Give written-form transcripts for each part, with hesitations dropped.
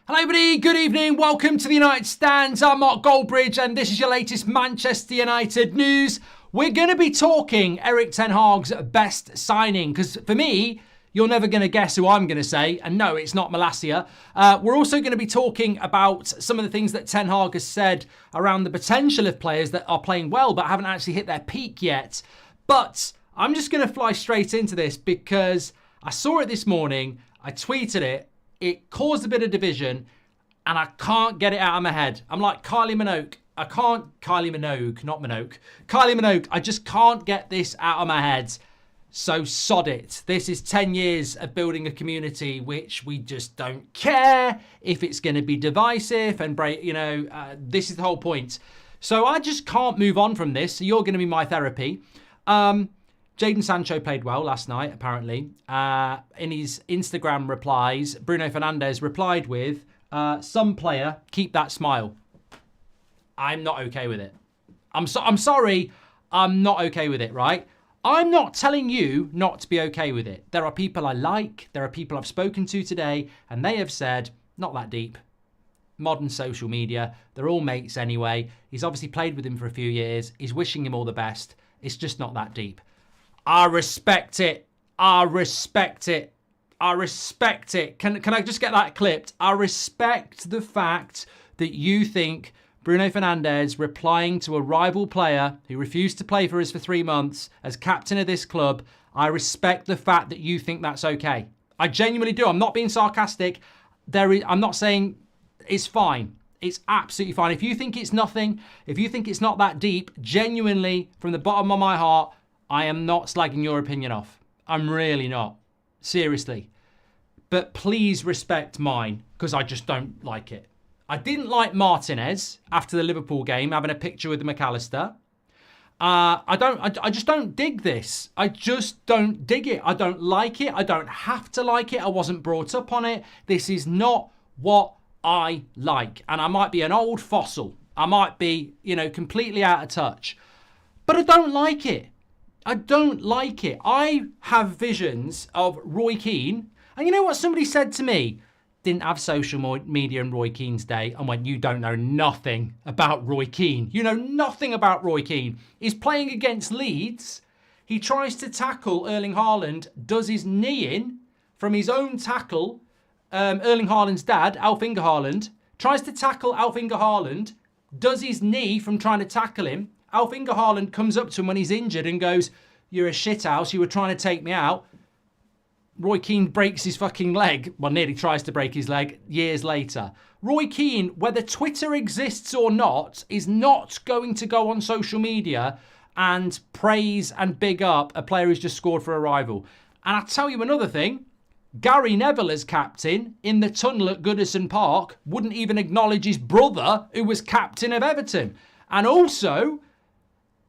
Hello everybody, good evening, welcome to the United Stands. I'm Mark Goldbridge and this is your latest Manchester United news. We're going to be talking Erik ten Hag's best signing, because for me, you're never going to guess who I'm going to say, and no, it's not Malacia. We're also going to be talking about some of the things that Ten Hag has said around the potential of players that are playing well but haven't actually hit their peak yet. But I'm just going to fly straight into this because I saw it this morning, I tweeted it, it caused a bit of division, and I can't get it out of my head. I'm like Kylie Minogue. Kylie Minogue. I just can't get this out of my head. So sod it. This is 10 years of building a community which we just don't care if it's going to be divisive and break, this is the whole point. So I just can't move on from this. So you're going to be my therapy. Jadon Sancho played well last night, apparently. In his Instagram replies, Bruno Fernandes replied with, some player, keep that smile. I'm not okay with it. I'm sorry, I'm not okay with it, right? I'm not telling you not to be okay with it. There are people I like, there are people I've spoken to today, and they have said, not that deep. Modern social media, they're all mates anyway. He's obviously played with him for a few years. He's wishing him all the best. It's just not that deep. I respect it. I respect it. I respect it. Can I just get that clipped? I respect the fact that you think Bruno Fernandes replying to a rival player who refused to play for us for 3 months as captain of this club, I respect the fact that you think that's okay. I genuinely do. I'm not being sarcastic. I'm not saying it's fine. It's absolutely fine. If you think it's nothing, if you think it's not that deep, genuinely, from the bottom of my heart, I am not slagging your opinion off. I'm really not. Seriously. But please respect mine, because I just don't like it. I didn't like Martinez after the Liverpool game, having a picture with McAllister. I just don't dig this. I just don't dig it. I don't like it. I don't have to like it. I wasn't brought up on it. This is not what I like. And I might be an old fossil. I might be, completely out of touch. But I don't like it. I don't like it. I have visions of Roy Keane. And you know what somebody said to me? Didn't have social media in Roy Keane's day. And went, you don't know nothing about Roy Keane. You know nothing about Roy Keane. He's playing against Leeds. He tries to tackle Erling Haaland, does his knee in from his own tackle. Erling Haaland's dad, Alf-Inge Haaland, tries to tackle Alf-Inge Haaland, does his knee from trying to tackle him. Alf-Inge Haaland comes up to him when he's injured and goes, you're a shithouse, you were trying to take me out. Roy Keane breaks his fucking leg. Well, nearly tries to break his leg years later. Roy Keane, whether Twitter exists or not, is not going to go on social media and praise and big up a player who's just scored for a rival. And I'll tell you another thing. Gary Neville as captain in the tunnel at Goodison Park wouldn't even acknowledge his brother who was captain of Everton. And also,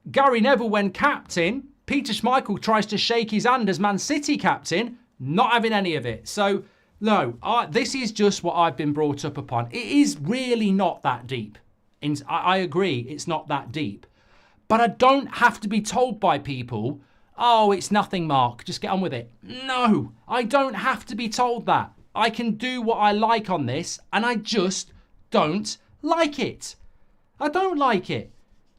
Gary Neville, when captain, Peter Schmeichel tries to shake his hand as Man City captain, not having any of it. So, no, this is just what I've been brought up upon. It is really not that deep. I agree, it's not that deep. But I don't have to be told by people, oh, it's nothing, Mark, just get on with it. No, I don't have to be told that. I can do what I like on this, and I just don't like it. I don't like it.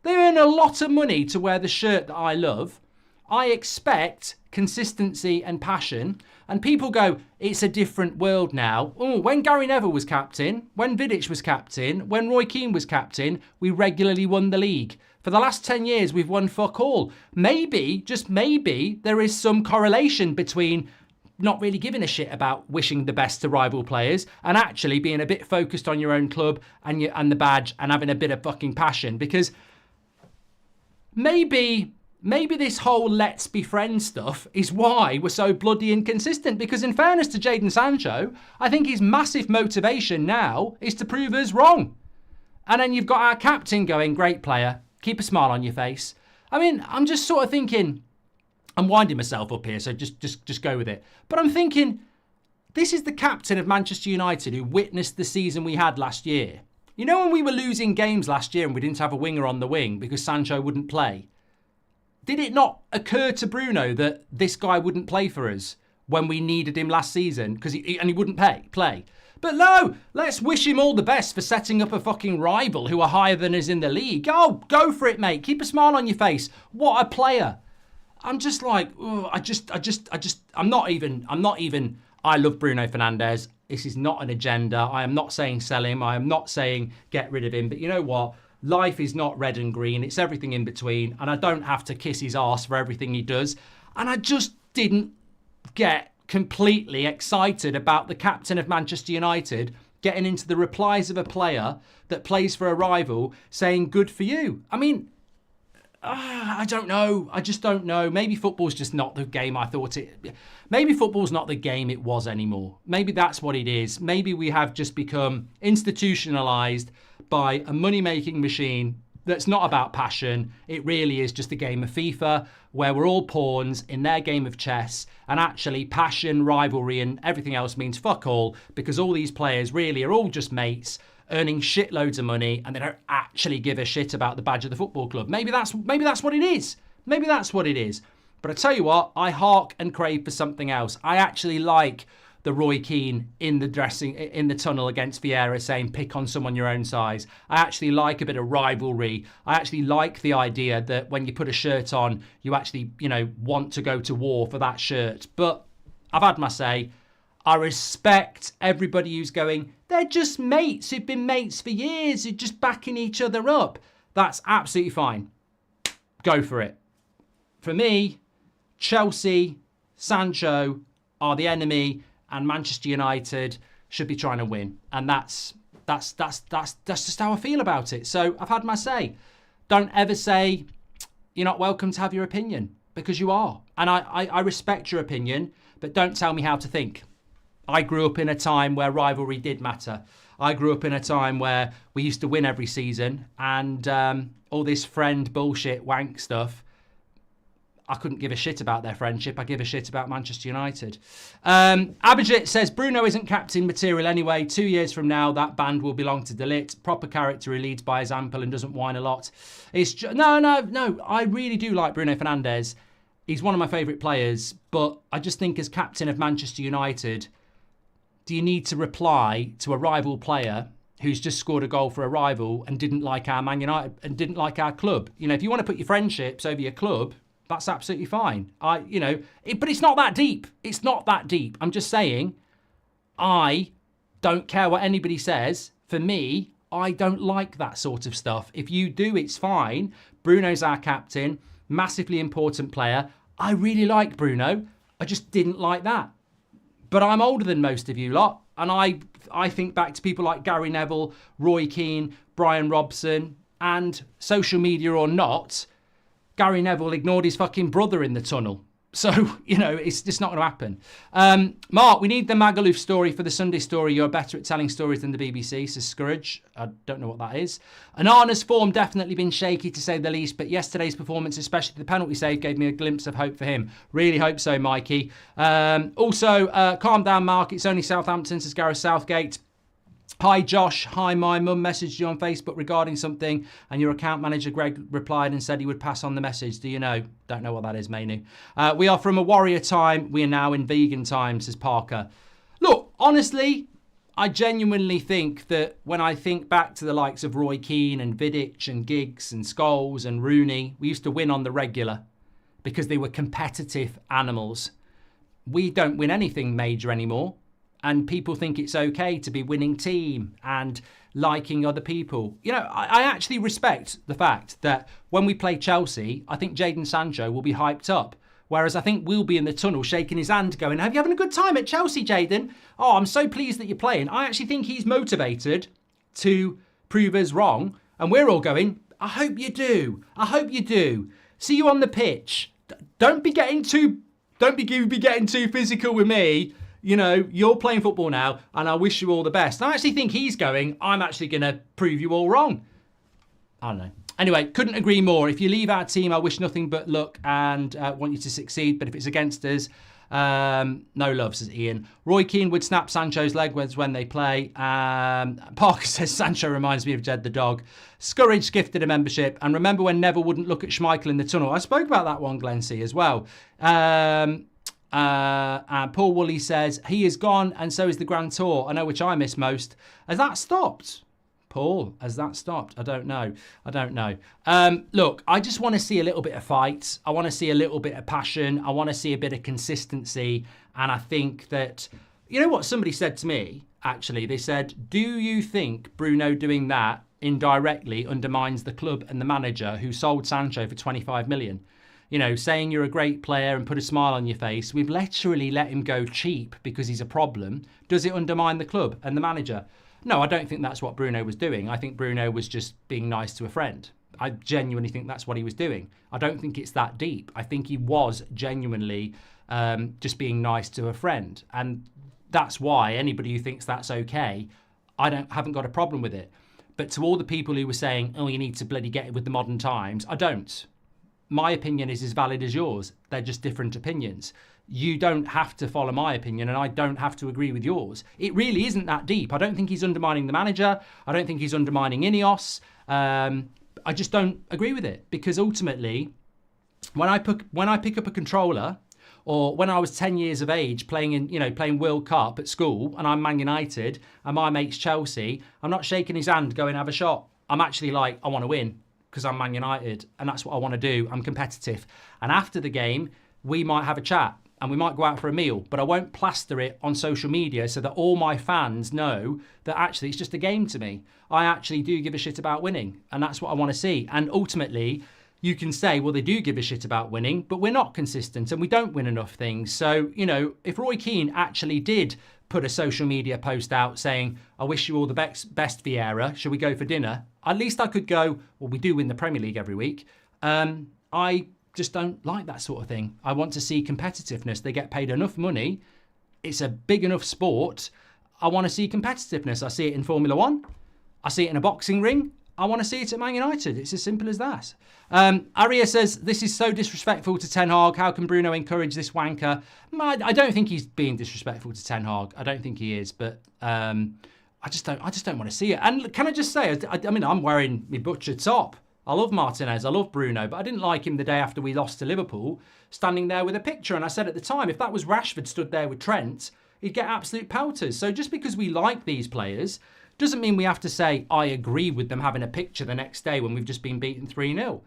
They earn a lot of money to wear the shirt that I love. I expect consistency and passion. And people go, it's a different world now. Oh, when Gary Neville was captain, when Vidic was captain, when Roy Keane was captain, we regularly won the league. For the last 10 years, we've won fuck all. Maybe, just maybe, there is some correlation between not really giving a shit about wishing the best to rival players and actually being a bit focused on your own club and the badge and having a bit of fucking passion. Because maybe this whole let's be friends stuff is why we're so bloody inconsistent. Because in fairness to Jadon Sancho, I think his massive motivation now is to prove us wrong. And then you've got our captain going, great player, keep a smile on your face. I mean, I'm just sort of thinking, I'm winding myself up here, so just go with it. But I'm thinking, this is the captain of Manchester United who witnessed the season we had last year. You know when we were losing games last year and we didn't have a winger on the wing because Sancho wouldn't play? Did it not occur to Bruno that this guy wouldn't play for us when we needed him last season because he wouldn't play? But no, let's wish him all the best for setting up a fucking rival who are higher than us in the league. Oh, go for it, mate. Keep a smile on your face. What a player. I'm just like, I'm not even, I love Bruno Fernandes. This is not an agenda. I am not saying sell him. I am not saying get rid of him. But you know what? Life is not red and green. It's everything in between. And I don't have to kiss his arse for everything he does. And I just didn't get completely excited about the captain of Manchester United getting into the replies of a player that plays for a rival saying good for you. I mean, I don't know. I just don't know. Maybe football's just not the game I thought it. Maybe football's not the game it was anymore. Maybe that's what it is. Maybe we have just become institutionalized by a money-making machine that's not about passion. It really is just a game of FIFA where we're all pawns in their game of chess, and actually passion, rivalry and everything else means fuck all, because all these players really are all just mates earning shitloads of money and they don't actually give a shit about the badge of the football club. Maybe that's what it is. Maybe that's what it is. But I tell you what, I hark and crave for something else. I actually like the Roy Keane in the tunnel against Vieira saying pick on someone your own size. I actually like a bit of rivalry. I actually like the idea that when you put a shirt on, you actually, want to go to war for that shirt. But I've had my say. I respect everybody who's going, they're just mates who've been mates for years, who're just backing each other up. That's absolutely fine. Go for it. For me, Chelsea, Sancho are the enemy, and Manchester United should be trying to win. And that's just how I feel about it. So I've had my say. Don't ever say you're not welcome to have your opinion, because you are. And I respect your opinion, but don't tell me how to think. I grew up in a time where rivalry did matter. I grew up in a time where we used to win every season, and all this friend bullshit wank stuff, I couldn't give a shit about their friendship. I give a shit about Manchester United. Abhijit says, Bruno isn't captain material anyway. 2 years from now, that band will belong to Delete. Proper character who leads by example and doesn't whine a lot. No. I really do like Bruno Fernandes. He's one of my favourite players. But I just think as captain of Manchester United, do you need to reply to a rival player who's just scored a goal for a rival and didn't like our Man United and didn't like our club? If you want to put your friendships over your club, that's absolutely fine. But it's not that deep. It's not that deep. I'm just saying, I don't care what anybody says. For me, I don't like that sort of stuff. If you do, it's fine. Bruno's our captain, massively important player. I really like Bruno. I just didn't like that. But I'm older than most of you lot. And I think back to people like Gary Neville, Roy Keane, Brian Robson, and social media or not, Gary Neville ignored his fucking brother in the tunnel. So, it's just not going to happen. Mark, we need the Magaluf story for the Sunday story. You're better at telling stories than the BBC, says Scourge. I don't know what that is. Anana's form definitely been shaky, to say the least, but yesterday's performance, especially the penalty save, gave me a glimpse of hope for him. Really hope so, Mikey. Also, calm down, Mark. It's only Southampton, says Gareth Southgate. Hi, Josh. Hi, my mum messaged you on Facebook regarding something, and your account manager, Greg, replied and said he would pass on the message. Do you know? Don't know what that is, Manu. We are from a warrior time. We are now in vegan time, says Parker. Look, honestly, I genuinely think that when I think back to the likes of Roy Keane and Vidic and Giggs and Scholes and Rooney, we used to win on the regular because they were competitive animals. We don't win anything major anymore. And people think it's okay to be winning team and liking other people. I actually respect the fact that when we play Chelsea, I think Jadon Sancho will be hyped up. Whereas I think we'll be in the tunnel shaking his hand going, have you having a good time at Chelsea, Jadon? Oh, I'm so pleased that you're playing. I actually think he's motivated to prove us wrong. And we're all going, I hope you do. I hope you do. See you on the pitch. Don't be getting too physical with me. You're playing football now, and I wish you all the best. I actually think he's going, I'm actually going to prove you all wrong. I don't know. Anyway, couldn't agree more. If you leave our team, I wish nothing but luck and want you to succeed. But if it's against us, no love, says Ian. Roy Keane would snap Sancho's leg when they play. Parker says, Sancho reminds me of Jed the dog. Scourge gifted a membership. And remember when Neville wouldn't look at Schmeichel in the tunnel? I spoke about that one, Glenn C, as well. And Paul Woolley says, he is gone and so is the Grand Tour. I know which I miss most. Has that stopped? Paul, has that stopped? I don't know. Look, I just want to see a little bit of fight. I want to see a little bit of passion. I want to see a bit of consistency. And I think that, you know what somebody said to me, actually? They said, do you think Bruno doing that indirectly undermines the club and the manager who sold Sancho for 25 million? You know, saying you're a great player and put a smile on your face. We've literally let him go cheap because he's a problem. Does it undermine the club and the manager? No, I don't think that's what Bruno was doing. I think Bruno was just being nice to a friend. I genuinely think that's what he was doing. I don't think it's that deep. I think he was genuinely just being nice to a friend. And that's why anybody who thinks that's okay, haven't got a problem with it. But to all the people who were saying, oh, you need to bloody get it with the modern times, I don't. My opinion is as valid as yours. They're just different opinions. You don't have to follow my opinion and I don't have to agree with yours. It really isn't that deep. I don't think he's undermining the manager. I don't think he's undermining Ineos. I just don't agree with it because ultimately, when I pick up a controller or when I was 10 years of age playing World Cup at school and I'm Man United and my mate's Chelsea, I'm not shaking his hand going have a shot. I'm actually like, I want to win because I'm Man United and that's what I want to do. I'm competitive. And after the game, we might have a chat. And we might go out for a meal, but I won't plaster it on social media so that all my fans know that actually it's just a game to me. I actually do give a shit about winning, and that's what I want to see. And ultimately, you can say, well, they do give a shit about winning, but we're not consistent and we don't win enough things. So, you know, if Roy Keane actually did put a social media post out saying, I wish you all the best Vieira, shall we go for dinner? At least I could go, well, we do win the Premier League every week. I just don't like that sort of thing. I want to see competitiveness. They get paid enough money. It's a big enough sport. I want to see competitiveness. I see it in Formula One. I see it in a boxing ring. I want to see it at Man United. It's as simple as that. Aria says, this is so disrespectful to Ten Hag. How can Bruno encourage this wanker? I don't think he's being disrespectful to Ten Hag. I don't think he is, but I just don't want to see it. And can I just say, I mean, I'm wearing my butcher top. I love Martinez, I love Bruno, but I didn't like him the day after we lost to Liverpool, standing there with a picture. And I said at the time, if that was Rashford stood there with Trent, he'd get absolute pelters. So just because we like these players doesn't mean we have to say, I agree with them having a picture the next day when we've just been beaten 3-0.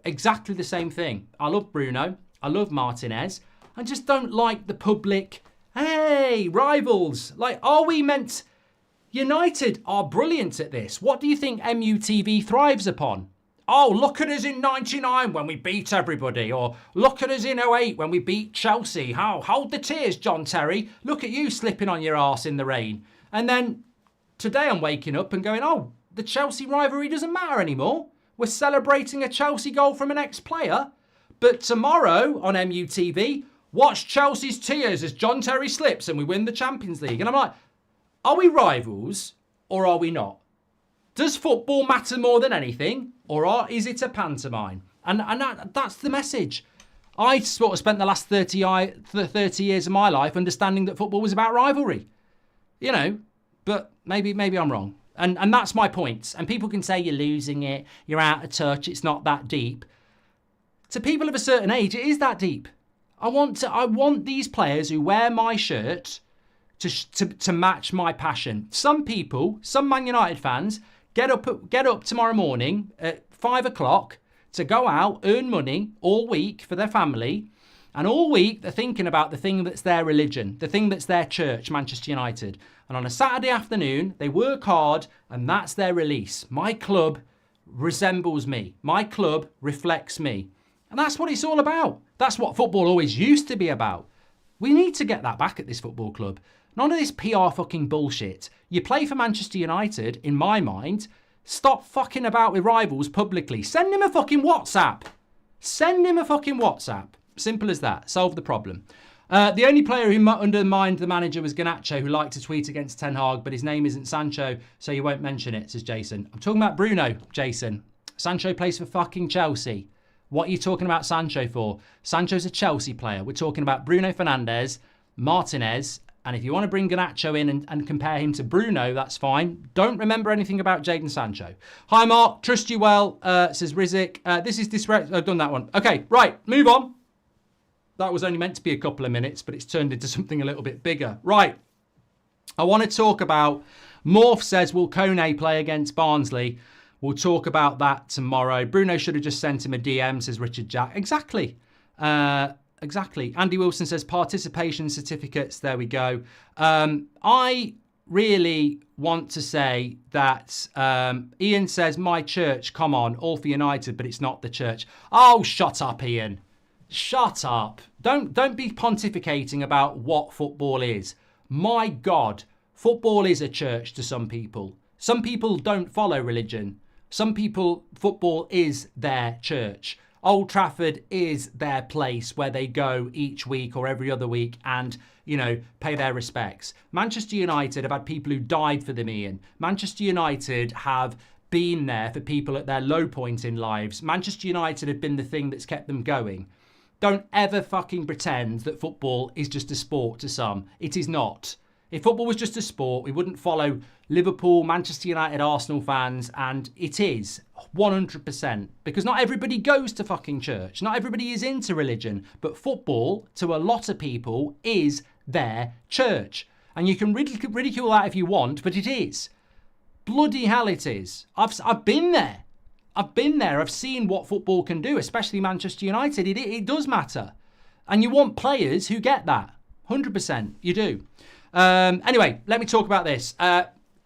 Exactly the same thing. I love Bruno, I love Martinez. I just don't like the public, hey, rivals. Like, are we meant... United are brilliant at this. What do you think MUTV thrives upon? Oh, look at us in 99 when we beat everybody. Or look at us in 08 when we beat Chelsea. Hold the tears, John Terry. Look at you slipping on your arse in the rain. And then today I'm waking up and going, oh, the Chelsea rivalry doesn't matter anymore. We're celebrating a Chelsea goal from an ex-player. But tomorrow on MUTV, watch Chelsea's tears as John Terry slips and we win the Champions League. And I'm like, are we rivals or are we not? Does football matter more than anything, or is it a pantomime? And that's the message. I sort of spent the last 30 years of my life understanding that football was about rivalry. You know, but maybe I'm wrong. And that's my point. And people can say you're losing it, you're out of touch, it's not that deep. To people of a certain age, it is that deep. I want these players who wear my shirt to match my passion. Some people, some Man United fans, get up tomorrow morning at 5 o'clock to go out, earn money all week for their family. And all week they're thinking about the thing that's their religion, the thing that's their church, Manchester United. And on a Saturday afternoon, they work hard and that's their release. My club resembles me. My club reflects me. And that's what it's all about. That's what football always used to be about. We need to get that back at this football club. None of this PR fucking bullshit. You play for Manchester United, in my mind. Stop fucking about with rivals publicly. Send him a fucking WhatsApp. Send him a fucking WhatsApp. Simple as that. Solve the problem. The only player who undermined the manager was Garnacho, who liked to tweet against Ten Hag, but his name isn't Sancho, so you won't mention it, says Jason. I'm talking about Bruno, Jason. Sancho plays for fucking Chelsea. What are you talking about Sancho for? Sancho's a Chelsea player. We're talking about Bruno Fernandes, Martinez, and if you want to bring Garnacho in and compare him to Bruno, that's fine. Don't remember anything about Jadon Sancho. Hi, Mark. Trust you well, says Rizik. This is disrespect. I've done that one. Okay, right. Move on. That was only meant to be a couple of minutes, but it's turned into something a little bit bigger. Right. I want to talk about, Morph says, will Kone play against Barnsley? We'll talk about that tomorrow. Bruno should have just sent him a DM, says Richard Jack. Exactly. Exactly. Andy Wilson says participation certificates. There we go. I really want to say that Ian says, my church, come on, all for United, but it's not the church. Oh, shut up, Ian. Shut up. Don't be pontificating about what football is. My God, football is a church to some people. Some people don't follow religion. Some people, football is their church. Old Trafford is their place where they go each week or every other week and, you know, pay their respects. Manchester United have had people who died for them, Ian. Manchester United have been there for people at their low point in lives. Manchester United have been the thing that's kept them going. Don't ever fucking pretend that football is just a sport to some. It is not. If football was just a sport, we wouldn't follow Liverpool, Manchester United, Arsenal fans, and it is 100%. Because not everybody goes to fucking church. Not everybody is into religion. But football, to a lot of people, is their church. And you can ridicule that if you want, but it is. Bloody hell it is. I've been there. I've been there. I've seen what football can do, especially Manchester United. It does matter. And you want players who get that. 100%. You do. Anyway, let me talk about this.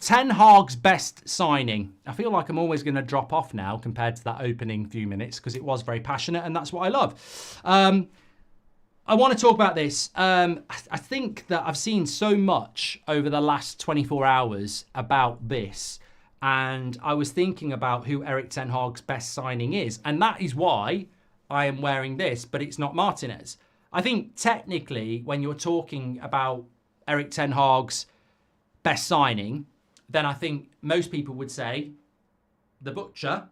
Ten Hag's best signing. I feel like I'm always going to drop off now compared to that opening few minutes because it was very passionate and that's what I love. I want to talk about this. I think that I've seen so much over the last 24 hours about this. And I was thinking about who Erik ten Hag's best signing is. And that is why I am wearing this, but it's not Martinez. I think technically when you're talking about Erik ten Hag's best signing, then I think most people would say the butcher,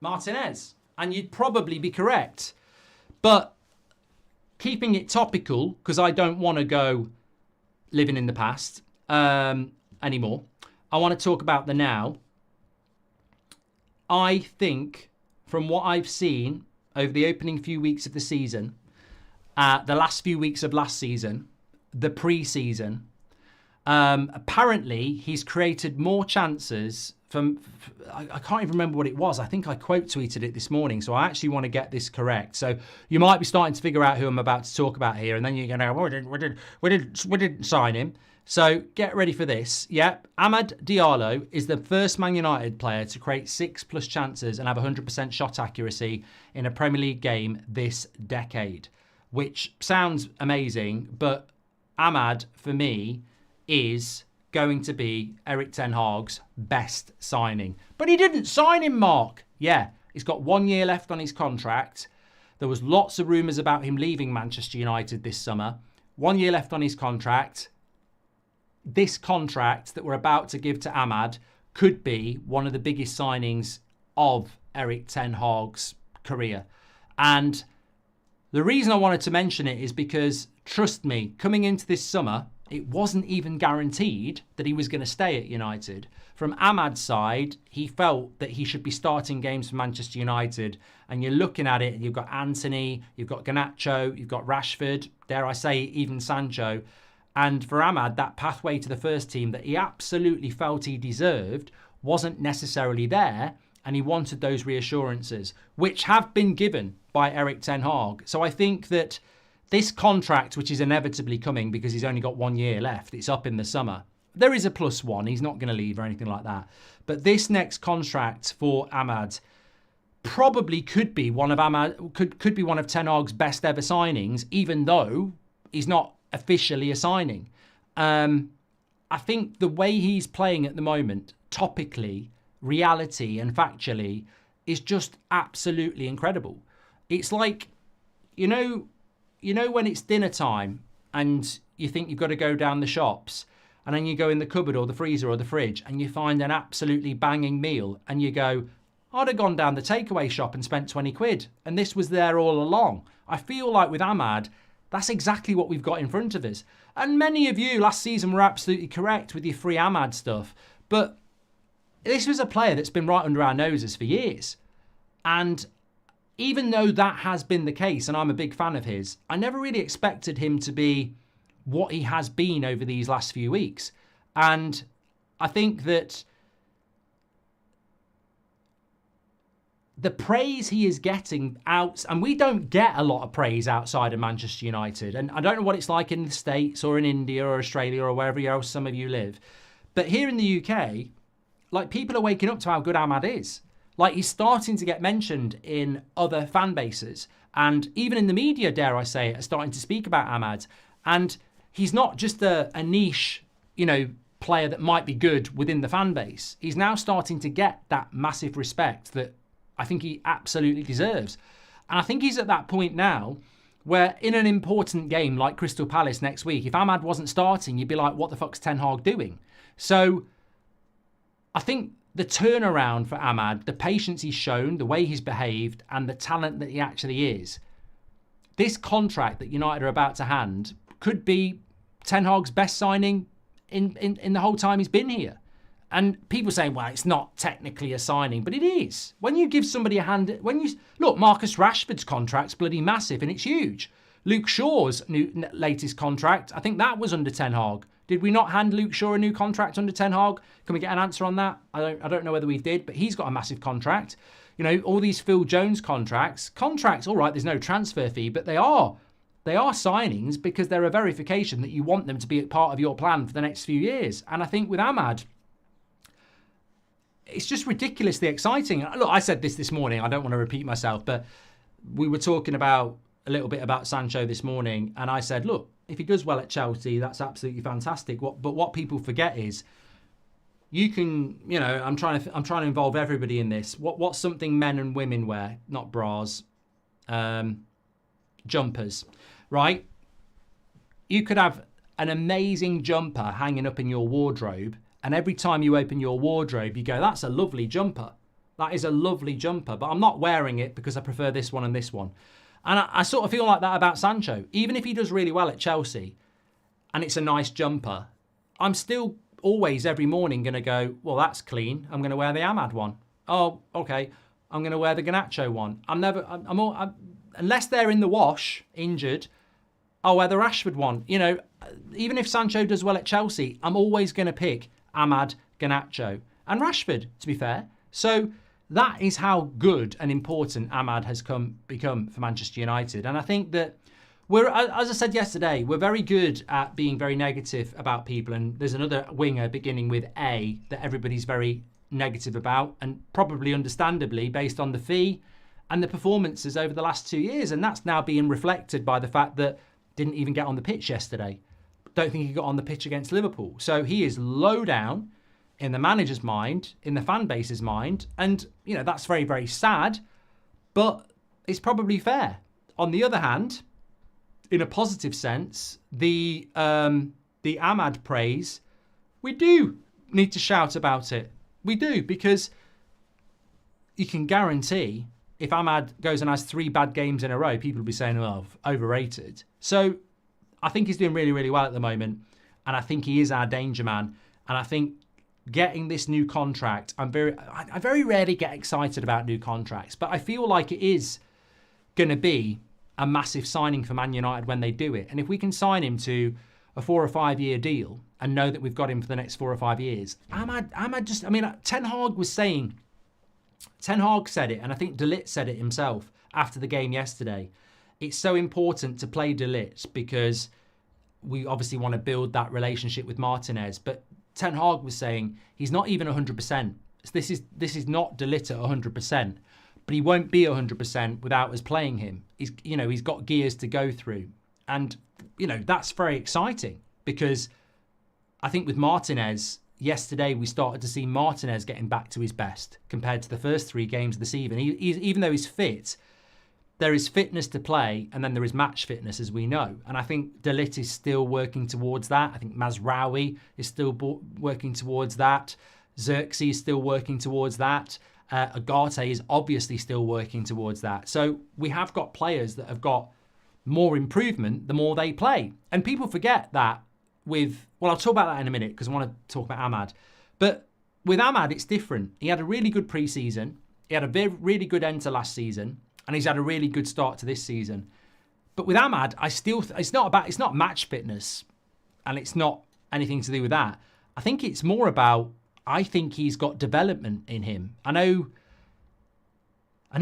Martinez. And you'd probably be correct. But keeping it topical, because I don't want to go living in the past anymore, I want to talk about the now. I think from what I've seen over the opening few weeks of the season, the last few weeks of last season, the pre-season, apparently he's created more chances from, I can't even remember what it was. I think I quote tweeted it this morning. So I actually want to get this correct. So you might be starting to figure out who I'm about to talk about here. And then you're going to go, we didn't sign him. So get ready for this. Yep. Ahmad Diallo is the first Man United player to create 6+ chances and have 100% shot accuracy in a Premier League game this decade, which sounds amazing. But Ahmad, for me, is going to be Erik ten Hag's best signing. But he didn't sign him, Mark. Yeah, he's got 1 year left on his contract. There was lots of rumours about him leaving Manchester United this summer. 1 year left on his contract. This contract that we're about to give to Ahmad could be one of the biggest signings of Erik ten Hag's career. And the reason I wanted to mention it is because, trust me, coming into this summer, it wasn't even guaranteed that he was going to stay at United. From Ahmad's side, he felt that he should be starting games for Manchester United. And you're looking at it, you've got Anthony, you've got Garnacho, you've got Rashford, dare I say, even Sancho. And for Ahmad, that pathway to the first team that he absolutely felt he deserved wasn't necessarily there. And he wanted those reassurances, which have been given by Erik ten Hag. So I think that this contract, which is inevitably coming because he's only got 1 year left, it's up in the summer. There is a +1. He's not going to leave or anything like that. But this next contract for Ahmad probably could be one of ten Hag's best ever signings, even though he's not officially a signing. I think the way he's playing at the moment, topically, reality and factually, is just absolutely incredible. It's like, you know when it's dinner time and you think you've got to go down the shops and then you go in the cupboard or the freezer or the fridge and you find an absolutely banging meal and you go, I'd have gone down the takeaway shop and spent 20 quid and this was there all along. I feel like with Ahmad, that's exactly what we've got in front of us. And many of you last season were absolutely correct with your free Ahmad stuff. But this was a player that's been right under our noses for years. And even though that has been the case, and I'm a big fan of his, I never really expected him to be what he has been over these last few weeks. And I think that the praise he is getting out, and we don't get a lot of praise outside of Manchester United, and I don't know what it's like in the States or in India or Australia or wherever else some of you live, but here in the UK, like, people are waking up to how good Ahmad is. Like, he's starting to get mentioned in other fan bases, and even in the media, dare I say it, are starting to speak about Ahmad. And he's not just a niche, player that might be good within the fan base. He's now starting to get that massive respect that I think he absolutely deserves. And I think he's at that point now where in an important game like Crystal Palace next week, if Ahmad wasn't starting, you'd be like, what the fuck's Ten Hag doing? So I think the turnaround for Ahmad, the patience he's shown, the way he's behaved, and the talent that he actually is, this contract that United are about to hand could be Ten Hag's best signing in the whole time he's been here. And people saying, well, it's not technically a signing, but it is. When you give somebody a hand, look, Marcus Rashford's contract's bloody massive and it's huge. Luke Shaw's latest contract, I think that was under Ten Hag. Did we not hand Luke Shaw a new contract under Ten Hag? Can we get an answer on that? I don't know whether we did, but he's got a massive contract. All these Phil Jones contracts, all right, there's no transfer fee, but they are signings because they're a verification that you want them to be a part of your plan for the next few years. And I think with Ahmad, it's just ridiculously exciting. Look, I said this morning. I don't want to repeat myself, but we were talking a little bit about Sancho this morning, and I said, look, if he does well at Chelsea, that's absolutely fantastic. But what people forget is, you can, I'm trying to involve everybody in this. What's something men and women wear? Not bras, jumpers, right? You could have an amazing jumper hanging up in your wardrobe, and every time you open your wardrobe, you go, that's a lovely jumper. That is a lovely jumper, but I'm not wearing it because I prefer this one and this one. And I sort of feel like that about Sancho. Even if he does really well at Chelsea and it's a nice jumper, I'm still always every morning going to go, well, that's clean. I'm going to wear the Ahmad one. Oh, okay. I'm going to wear the Garnacho one. Unless they're in the wash, injured, I'll wear the Rashford one. Even if Sancho does well at Chelsea, I'm always going to pick Ahmad, Garnacho, and Rashford, to be fair. So that is how good and important Ahmad has become for Manchester United. And I think that as I said yesterday, we're very good at being very negative about people. And there's another winger beginning with A that everybody's very negative about, and probably understandably based on the fee and the performances over the last 2 years. And that's now being reflected by the fact that didn't even get on the pitch yesterday. Don't think he got on the pitch against Liverpool. So he is low down in the manager's mind, in the fan base's mind. And, that's very, very sad, but it's probably fair. On the other hand, in a positive sense, the Ahmad praise, we do need to shout about it. We do, because you can guarantee if Ahmad goes and has 3 bad games in a row, people will be saying, well, overrated. So I think he's doing really, really well at the moment. And I think he is our danger man. And I think getting this new contract, I very rarely get excited about new contracts, but I feel like it is going to be a massive signing for Man United when they do it. And if we can sign him to a 4 or 5 year deal and know that we've got him for the next 4 or 5 years, Ten Hag said it, and I think De Ligt said it himself after the game yesterday. It's so important to play De Ligt because we obviously want to build that relationship with Martinez. But Ten Hag was saying he's not even 100%. This is not De Ligt at 100%, but he won't be 100% without us playing him. He's got gears to go through, and that's very exciting because I think with Martinez, yesterday we started to see Martinez getting back to his best compared to the first 3 games of the season. Even though he's fit, there is fitness to play, and then there is match fitness, as we know. And I think De Ligt is still working towards that. I think Mazraoui is still working towards that. Xerxes is still working towards that. Agate is obviously still working towards that. So we have got players that have got more improvement the more they play. And people forget that I'll talk about that in a minute because I want to talk about Ahmad. But with Ahmad, it's different. He had a really good pre-season. He had a really good end to last season. and he's had a really good start to this season. But with Ahmad, it's not match fitness, and it's not anything to do with that. I think it's more about, I think he's got development in him. I know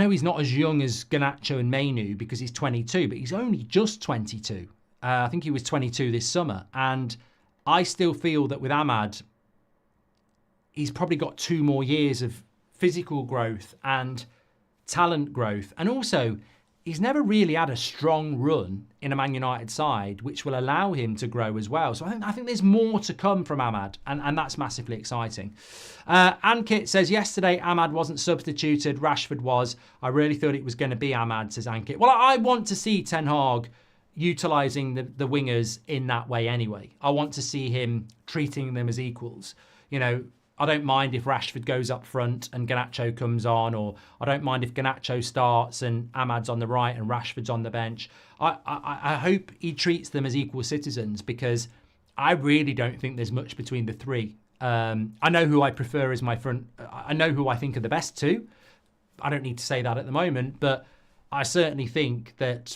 he's not as young as Garnacho and Mainu because he's 22, but he's only just 22. I think he was 22 this summer. And I still feel that with Ahmad, he's probably got 2 more years of physical growth and talent growth. And also, he's never really had a strong run in a Man United side, which will allow him to grow as well. So I think there's more to come from Ahmad, and that's massively exciting. Ankit says, yesterday Ahmad wasn't substituted, Rashford was. I really thought it was going to be Ahmad, says Ankit. Well, I want to see Ten Hag utilising the wingers in that way anyway. I want to see him treating them as equals. You know, I don't mind if Rashford goes up front and Garnacho comes on, or I don't mind if Garnacho starts and Ahmad's on the right and Rashford's on the bench. I hope he treats them as equal citizens, because I really don't think there's much between the three. I know who I prefer as my front. I know who I think are the best two. I don't need to say that at the moment, but I certainly think that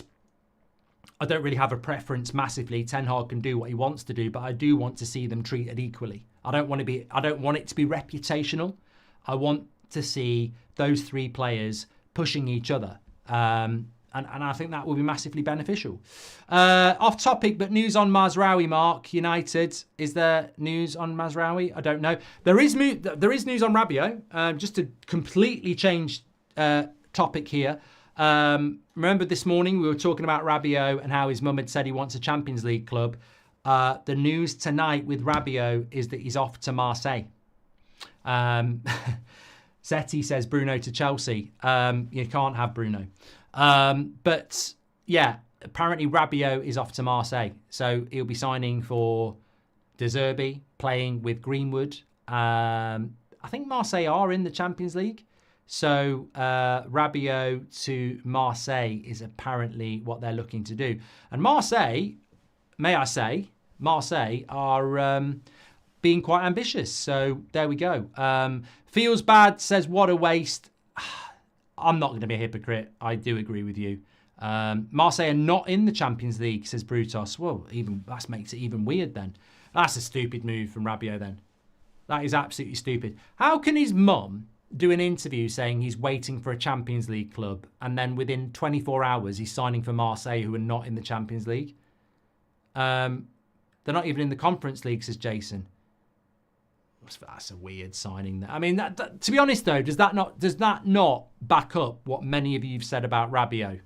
I don't really have a preference massively. Ten Hag can do what he wants to do, but I do want to see them treated equally. I don't want it to be reputational. I want to see those 3 players pushing each other. And I think that will be massively beneficial. Off topic, but news on Mazraoui, Mark. United. Is there news on Mazraoui? I don't know. There is news on Rabiot. Just to completely change topic here. Remember this morning we were talking about Rabiot and how his mum had said he wants a Champions League club. The news tonight with Rabiot is that he's off to Marseille. Zeti says Bruno to Chelsea. You can't have Bruno. But yeah, apparently Rabiot is off to Marseille. So he'll be signing for De Zerbi, playing with Greenwood. I think Marseille are in the Champions League. So Rabiot to Marseille is apparently what they're looking to do. And Marseille, may I say, Marseille are being quite ambitious. So there we go. Feels bad, says, what a waste. I'm not going to be a hypocrite. I do agree with you. Marseille are not in the Champions League, says Brutus. Well, that makes it even weird then. That's a stupid move from Rabiot then. That is absolutely stupid. How can his mum do an interview saying he's waiting for a Champions League club, and then within 24 hours he's signing for Marseille, who are not in the Champions League? They're not even in the Conference League, says Jason. That's a weird signing. I mean, to be honest though, does that not back up what many of you've said about Rabiot?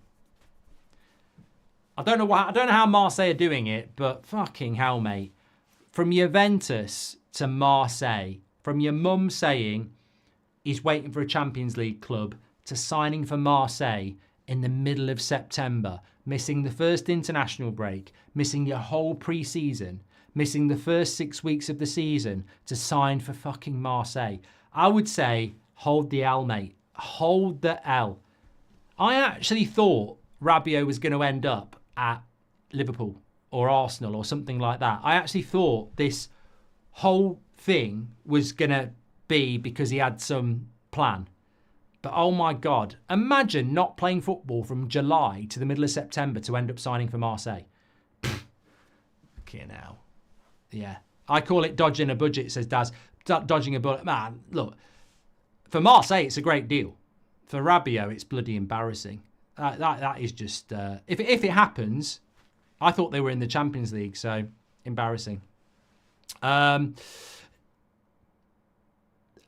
I don't know how Marseille are doing it, but fucking hell, mate. From Juventus to Marseille, from your mum saying he's waiting for a Champions League club to signing for Marseille in the middle of September, missing the first international break, missing your whole pre-season, missing the first 6 weeks of the season to sign for fucking Marseille. I would say, hold the L, mate. Hold the L. I actually thought Rabiot was going to end up at Liverpool or Arsenal or something like that. I actually thought this whole thing was going to be because he had some plan. But oh my God, imagine not playing football from July to the middle of September to end up signing for Marseille. Okay, now. Yeah. I call it dodging a budget, says Daz. Dodging a bullet. Man, look, for Marseille, it's a great deal. For Rabiot, it's bloody embarrassing. That is just, if it happens, I thought they were in the Champions League, so embarrassing.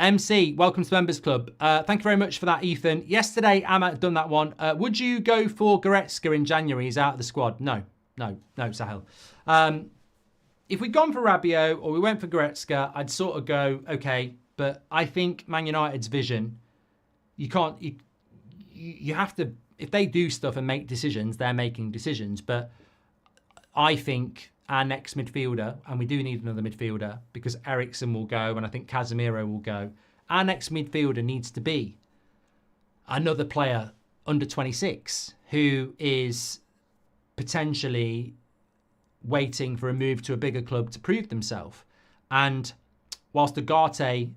MC, welcome to the Members Club. Thank you very much for that, Ethan. Yesterday, Ahmad done that one. Would you go for Goretzka in January? He's out of the squad. No, Sahel. If we'd gone for Rabiot or we went for Goretzka, I'd sort of go, okay, but I think Man United's vision, you have to, if they do stuff and make decisions, they're making decisions. But I think our next midfielder, and we do need another midfielder because Eriksen will go and I think Casemiro will go. Our next midfielder needs to be another player under 26 who is potentially waiting for a move to a bigger club to prove themselves. And whilst Ugarte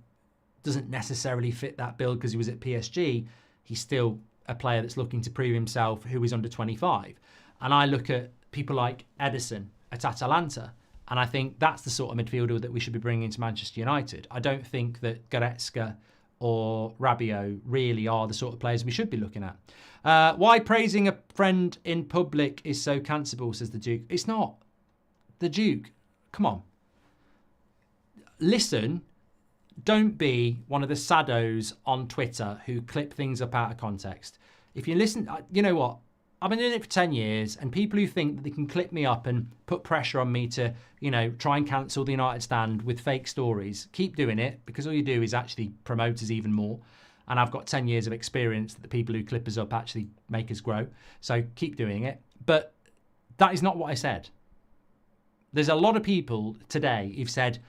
doesn't necessarily fit that bill because he was at PSG, he's still a player that's looking to prove himself who is under 25. And I look at people like Ederson at Atalanta, and I think that's the sort of midfielder that we should be bringing into Manchester United. I don't think that Goretzka or Rabiot really are the sort of players we should be looking at. Why praising a friend in public is so cancelable, says the Duke. It's not. The Duke, come on. Listen, don't be one of the saddos on Twitter who clip things up out of context. If you listen, you know what? I've been doing it for 10 years, and people who think that they can clip me up and put pressure on me to, try and cancel the United stand with fake stories, keep doing it, because all you do is actually promote us even more. And I've got 10 years of experience that the people who clip us up actually make us grow. So keep doing it. But that is not what I said. There's a lot of people today who've said,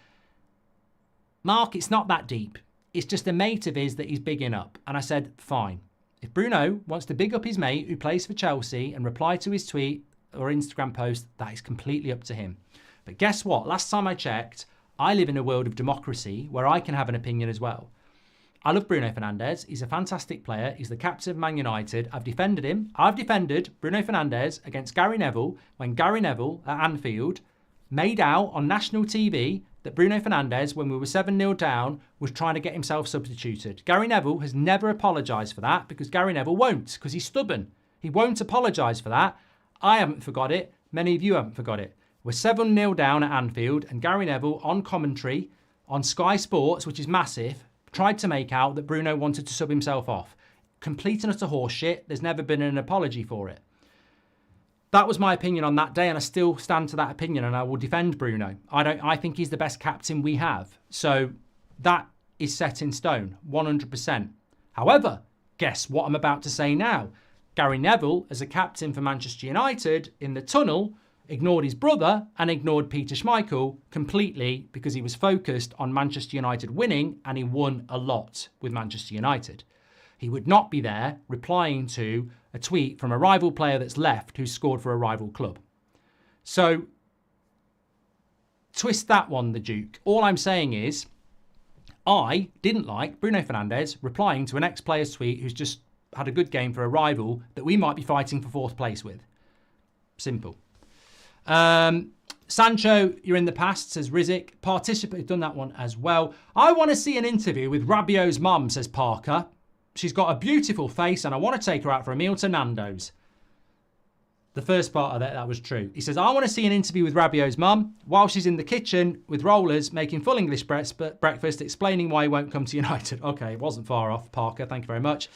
Mark, it's not that deep. It's just a mate of his that he's bigging up. And I said, fine. If Bruno wants to big up his mate who plays for Chelsea and reply to his tweet or Instagram post, that is completely up to him. But guess what? Last time I checked, I live in a world of democracy where I can have an opinion as well. I love Bruno Fernandes. He's a fantastic player. He's the captain of Man United. I've defended him. I've defended Bruno Fernandes against Gary Neville when Gary Neville at Anfield made out on national TV that Bruno Fernandes, when we were 7-0 down, was trying to get himself substituted. Gary Neville has never apologised for that because Gary Neville won't, because he's stubborn. He won't apologise for that. I haven't forgot it. Many of you haven't forgot it. We're 7-0 down at Anfield, and Gary Neville, on commentary, on Sky Sports, which is massive, tried to make out that Bruno wanted to sub himself off. Complete and utter horseshit. There's never been an apology for it. That was my opinion on that day, and I still stand to that opinion, and I will defend Bruno. I think he's the best captain we have. So that is set in stone, 100%. However, guess what I'm about to say now? Gary Neville, as a captain for Manchester United, in the tunnel, ignored his brother and ignored Peter Schmeichel completely because he was focused on Manchester United winning, and he won a lot with Manchester United. He would not be there replying to a tweet from a rival player that's left who scored for a rival club. So, twist that one, the Duke. All I'm saying is, I didn't like Bruno Fernandes replying to an ex-player's tweet who's just had a good game for a rival that we might be fighting for 4th place with. Simple. Sancho, you're in the past, says Rizik. Participate, done that one as well. I want to see an interview with Rabiot's mum, says Parker. She's got a beautiful face and I want to take her out for a meal to Nando's. The first part of that was true. He says, I want to see an interview with Rabiot's mum while she's in the kitchen with rollers making full English breakfast, explaining why he won't come to United. Okay, it wasn't far off, Parker. Thank you very much.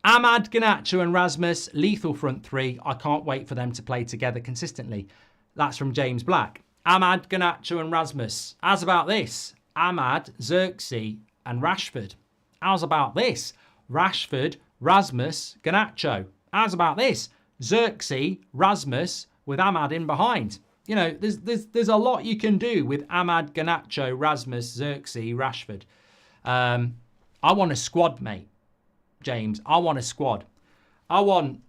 Ahmad, Garnacho and Rasmus, lethal front three. I can't wait for them to play together consistently. That's from James Black. Ahmad, Garnacho and Rasmus. How's about this? Ahmad, Xerxes and Rashford. How's about this? Rashford, Rasmus, Garnacho. How's about this? Xerxes, Rasmus with Ahmad in behind. You know, there's a lot you can do with Ahmad, Garnacho, Rasmus, Xerxes, Rashford. I want a squad, mate. James, I want a squad. I want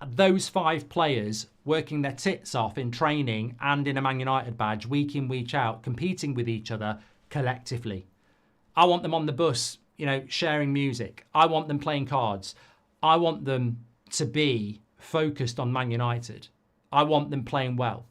those 5 players working their tits off in training and in a Man United badge, week in, week out, competing with each other collectively. I want them on the bus, you know, sharing music. I want them playing cards. I want them to be focused on Man United. I want them playing well.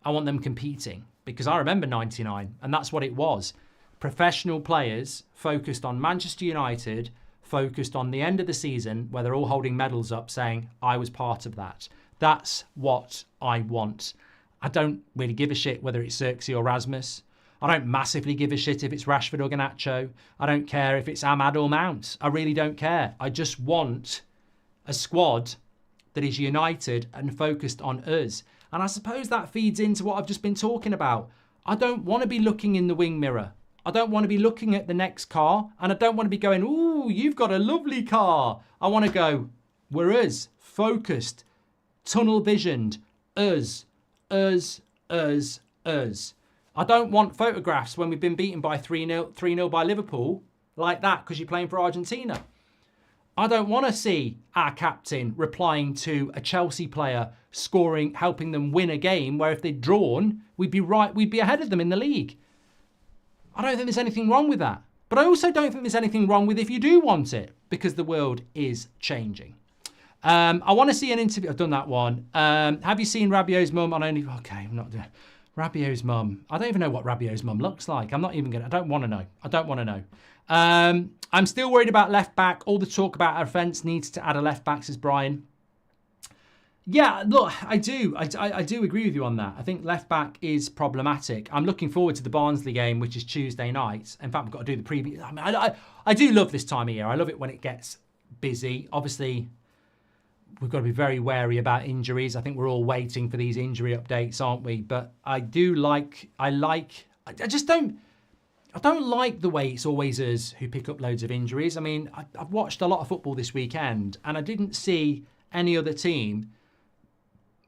I want them competing, because I remember 99 and that's what it was. Professional players focused on Manchester United, focused on the end of the season where they're all holding medals up saying, I was part of that. That's what I want. I don't really give a shit whether it's Xerxes or Rasmus. I don't massively give a shit if it's Rashford or Garnacho. I don't care if it's Ahmad or Mount. I really don't care. I just want a squad that is united and focused on us. And I suppose that feeds into what I've just been talking about. I don't want to be looking in the wing mirror. I don't want to be looking at the next car. And I don't want to be going, ooh, you've got a lovely car. I want to go, we're us, focused, tunnel visioned, us, us, us, us. I don't want photographs when we've been beaten by 3-0 by Liverpool like that because you're playing for Argentina. I don't want to see our captain replying to a Chelsea player scoring, helping them win a game where if they'd drawn, we'd be ahead of them in the league. I don't think there's anything wrong with that. But I also don't think there's anything wrong with if you do want it, because the world is changing. I want to see an interview. I've done that one. Have you seen Rabiot's mum on only... Okay, I'm not doing... Rabiot's mum. I don't even know what Rabiot's mum looks like. I'm not even going to... I don't want to know. I don't want to know. I'm still worried about left back. All the talk about our offence needs to add a left back, says Brian. Yeah, look, I do. I do agree with you on that. I think left back is problematic. I'm looking forward to the Barnsley game, which is Tuesday night. In fact, we've got to do the preview. I mean, I do love this time of year. I love it when it gets busy. Obviously, we've got to be very wary about injuries. I think we're all waiting for these injury updates, aren't we? But I do like, I don't like the way it's always us who pick up loads of injuries. I mean, I've watched a lot of football this weekend and I didn't see any other team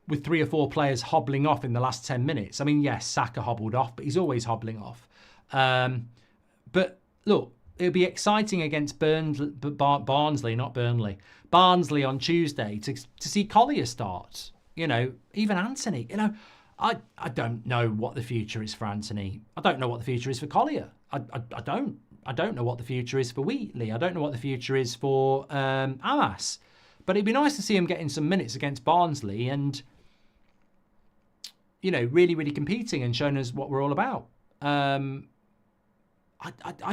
with 3 or 4 players hobbling off in the last 10 minutes. I mean, yes, Saka hobbled off, but he's always hobbling off. But look, it'll be exciting against Barnsley, not Burnley. Barnsley on Tuesday to see Collier start. You know, even Anthony. You know, I don't know what the future is for Anthony. I don't know what the future is for Collier. I don't know what the future is for Wheatley. I don't know what the future is for Amas. But it'd be nice to see him getting some minutes against Barnsley and, you know, really, really competing and showing us what we're all about. I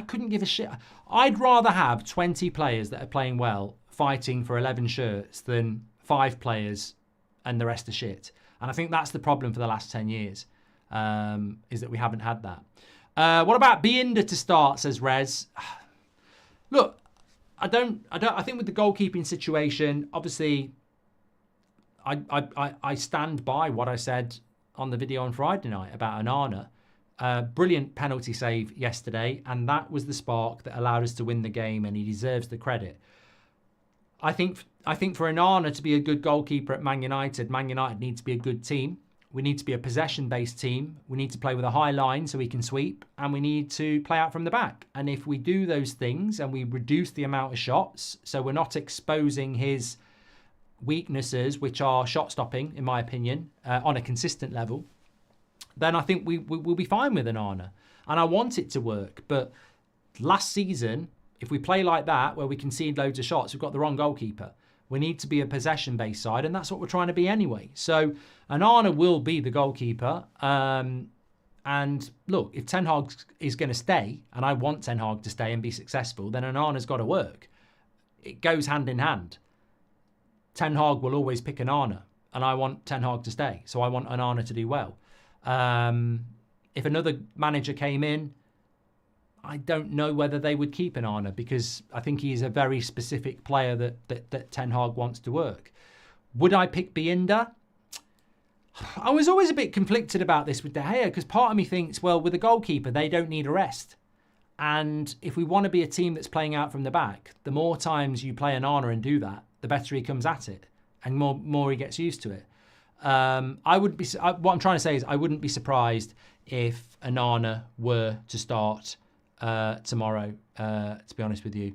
couldn't give a shit. I'd rather have 20 players that are playing well fighting for 11 shirts than 5 players and the rest are shit. And I think that's the problem for the last 10 years, is that we haven't had that. What about Binder to start, says Rez. Look, I think with the goalkeeping situation, obviously, I stand by what I said on the video on Friday night about Onana. Brilliant penalty save yesterday, and that was the spark that allowed us to win the game, and he deserves the credit. I think for Onana to be a good goalkeeper at Man United need to be a good team. We need to be a possession-based team. We need to play with a high line so we can sweep, and we need to play out from the back. And if we do those things and we reduce the amount of shots, so we're not exposing his weaknesses, which are shot stopping, in my opinion, on a consistent level, then I think we'll be fine with Onana. And I want it to work. But last season, if we play like that, where we concede loads of shots, we've got the wrong goalkeeper. We need to be a possession-based side, and that's what we're trying to be anyway. So Onana will be the goalkeeper. And look, if Ten Hag is going to stay, and I want Ten Hag to stay and be successful, then Onana's got to work. It goes hand in hand. Ten Hag will always pick Onana, and I want Ten Hag to stay. So I want Onana to do well. If another manager came in, I don't know whether they would keep Onana, because I think he's a very specific player that Ten Hag wants to work. Would I pick Binder? I was always a bit conflicted about this with De Gea, because part of me thinks, well, with a goalkeeper, they don't need a rest. And if we want to be a team that's playing out from the back, the more times you play Onana and do that, the better he comes at it, and more he gets used to it. What I'm trying to say is I wouldn't be surprised if Onana were to start tomorrow, to be honest with you.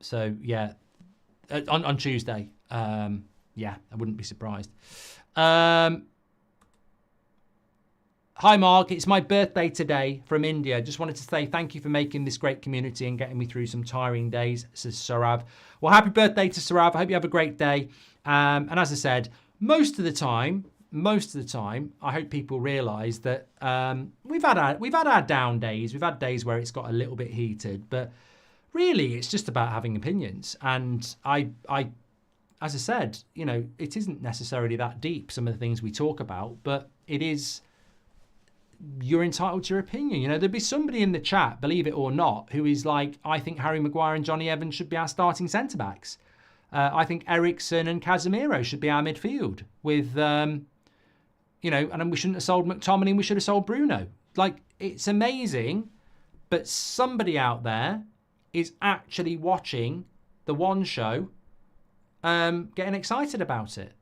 So yeah, on Tuesday. Yeah, I wouldn't be surprised. Hi Mark, it's my birthday today from India. Just wanted to say thank you for making this great community and getting me through some tiring days, says Sarav. Well, happy birthday to Sarav. I hope you have a great day. And as I said, most of the time, I hope people realise that we've had our down days. We've had days where it's got a little bit heated, but really it's just about having opinions. And I as I said, you know, it isn't necessarily that deep, some of the things we talk about, but it is, you're entitled to your opinion. You know, there'd be somebody in the chat, believe it or not, who is like, I think Harry Maguire and Johnny Evans should be our starting centre-backs. I think Eriksen and Casemiro should be our midfield with, you know, and we shouldn't have sold McTominay, we should have sold Bruno. Like, it's amazing, but somebody out there is actually watching the One Show, getting excited about it.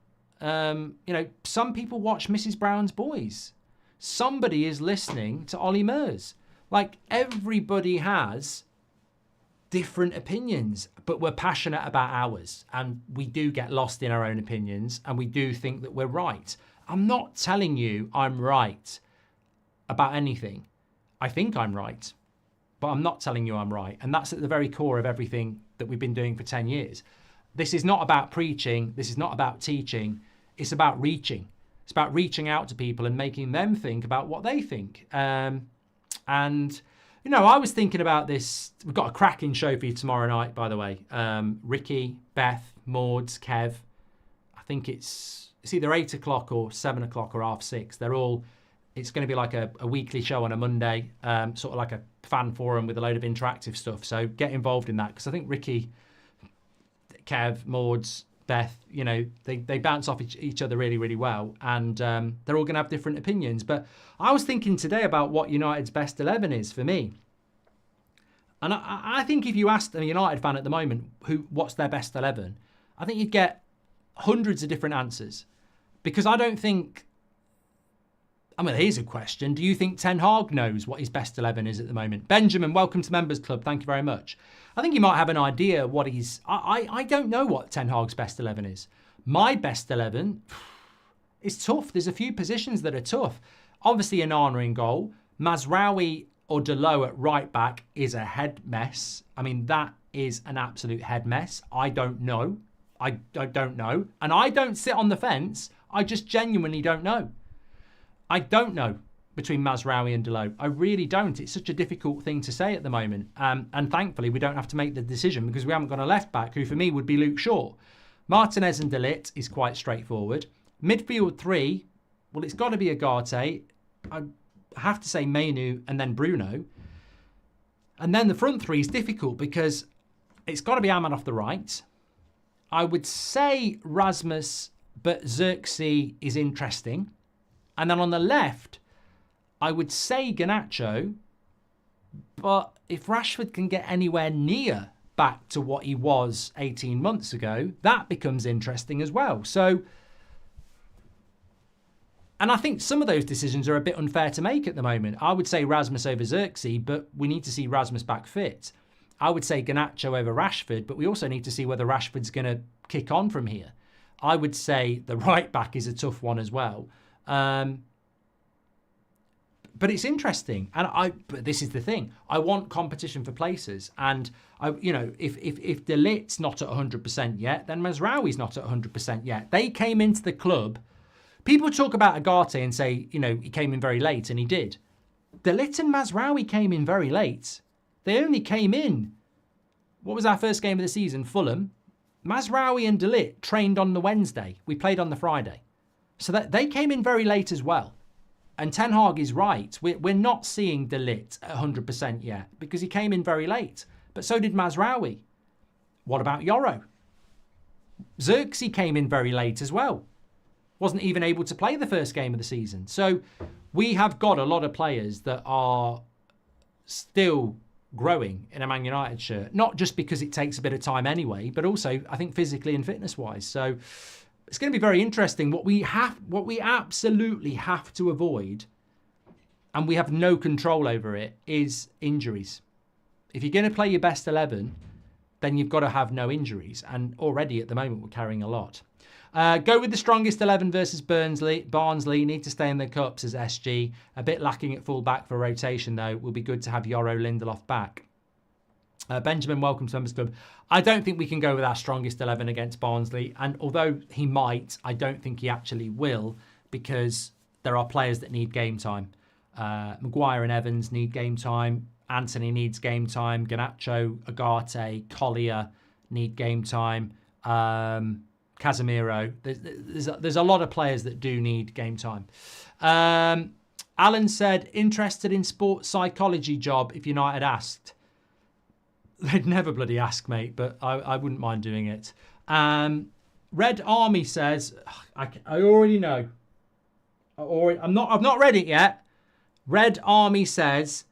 You know, some people watch Mrs. Brown's Boys. Somebody is listening to Ollie Murs. Like, everybody has different opinions, but we're passionate about ours, and we do get lost in our own opinions, and we do think that we're right. I'm not telling you I'm right about anything. I think I'm right, but I'm not telling you I'm right. And that's at the very core of everything that we've been doing for 10 years. This is not about preaching. This is not about teaching. It's about reaching. It's about reaching out to people and making them think about what they think. And, you know, I was thinking about this. We've got a cracking show for you tomorrow night, by the way. Ricky, Beth, Maud's, Kev. I think it's either 8 o'clock or 7 o'clock or 6:30. They're all, it's going to be like a weekly show on a Monday, sort of like a fan forum with a load of interactive stuff. So get involved in that, because I think Ricky, Kev, Maud's, Beth, you know, they bounce off each other really, really well. And they're all going to have different opinions. But I was thinking today about what United's best 11 is for me. And I think if you asked a United fan at the moment what's their best 11, I think you'd get hundreds of different answers. Because I don't think, I mean, here's a question. Do you think Ten Hag knows what his best 11 is at the moment? Benjamin, welcome to Members Club. Thank you very much. I think he might have an idea what he's... I don't know what Ten Hag's best 11 is. My best 11 is tough. There's a few positions that are tough. Obviously, Onana in goal. Mazraoui or Diallo at right back is a head mess. I mean, that is an absolute head mess. I don't know. I don't know. And I don't sit on the fence. I just genuinely don't know. I don't know between Mazraoui and Diallo. I really don't. It's such a difficult thing to say at the moment. And thankfully, we don't have to make the decision because we haven't got a left back who, for me, would be Luke Shaw. Martinez and De Ligt is quite straightforward. Midfield 3, well, it's got to be Agate. I have to say Mainu and then Bruno. And then the front 3 is difficult because it's got to be Ahmad off the right. I would say Rasmus, but Xerxes is interesting. And then on the left, I would say Garnacho, but if Rashford can get anywhere near back to what he was 18 months ago, that becomes interesting as well. So, and I think some of those decisions are a bit unfair to make at the moment. I would say Rasmus over Xerxes, but we need to see Rasmus back fit. I would say Garnacho over Rashford, but we also need to see whether Rashford's going to kick on from here. I would say the right back is a tough one as well. But it's interesting, but this is the thing. I want competition for places, and if De Ligt's not at 100% yet, then Mazraoui's not at 100% yet. They came into the club. People talk about Agate and say, he came in very late, and he did. De Ligt and Mazraoui came in very late. They only came in. What was our first game of the season? Fulham. Mazraoui and De Ligt trained on the Wednesday. We played on the Friday. So that they came in very late as well. And Ten Hag is right. We're not seeing De Ligt at 100% yet because he came in very late. But so did Mazraoui. What about Yoro? Xerxes came in very late as well. Wasn't even able to play the first game of the season. So we have got a lot of players that are still growing in a Man United shirt. Not just because it takes a bit of time anyway, but also I think physically and fitness-wise. So it's going to be very interesting. What we absolutely have to avoid, and we have no control over it, is injuries. If you're going to play your best 11, then you've got to have no injuries. And already at the moment, we're carrying a lot. Go with the strongest 11 versus Barnsley. Need to stay in the cups as SG. A bit lacking at full back for rotation, though. Will be good to have Yoro Lindelof back. Benjamin, welcome to Members Club. I don't think we can go with our strongest 11 against Barnsley. And although he might, I don't think he actually will, because there are players that need game time. Maguire and Evans need game time. Anthony needs game time. Garnacho, Agate, Collier need game time. Casemiro. There's a lot of players that do need game time. Alan said, interested in sports psychology job if United asked. They'd never bloody ask, mate, but I wouldn't mind doing it. Red Army says, I already know. I've not read it yet. Red Army says,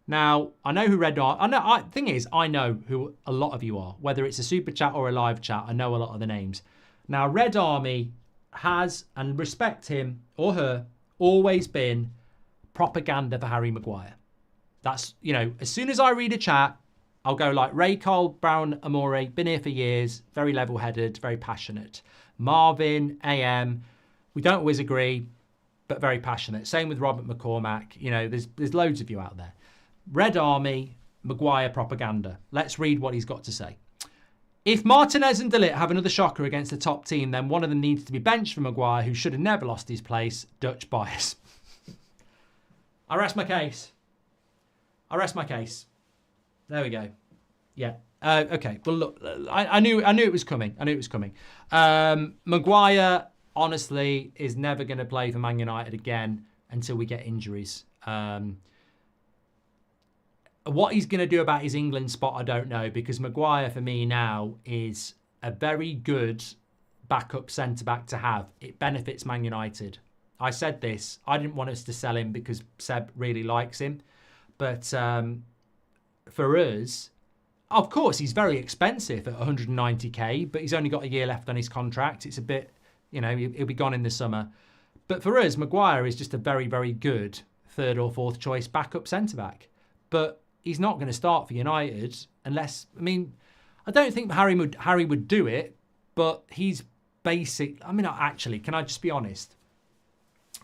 now I know who Red Army. Thing is, I know who a lot of you are, whether it's a super chat or a live chat. I know a lot of the names. Now, Red Army has, and respect him or her, always been propaganda for Harry Maguire. That's, as soon as I read a chat, I'll go like Ray Cole, Brown Amore, been here for years, very level-headed, very passionate. Marvin, AM, we don't always agree, but very passionate. Same with Robert McCormack. There's loads of you out there. Red Army, Maguire propaganda. Let's read what he's got to say. If Martinez and De Ligt have another shocker against the top team, then one of them needs to be benched for Maguire, who should have never lost his place. Dutch bias. I rest my case. I rest my case. There we go. Yeah. Okay. Well, look, I knew it was coming. I knew it was coming. Maguire, honestly, is never going to play for Man United again until we get injuries. What he's going to do about his England spot, I don't know, because Maguire, for me now, is a very good backup centre-back to have. It benefits Man United. I said this. I didn't want us to sell him because Seb really likes him. But for us, of course, he's very expensive at 190k, but he's only got a year left on his contract. It's a bit, he'll be gone in the summer. But for us, Maguire is just a very, very good third or fourth choice backup centre-back. But he's not going to start for United unless, I don't think Harry would do it, but he's basic. Actually, can I just be honest?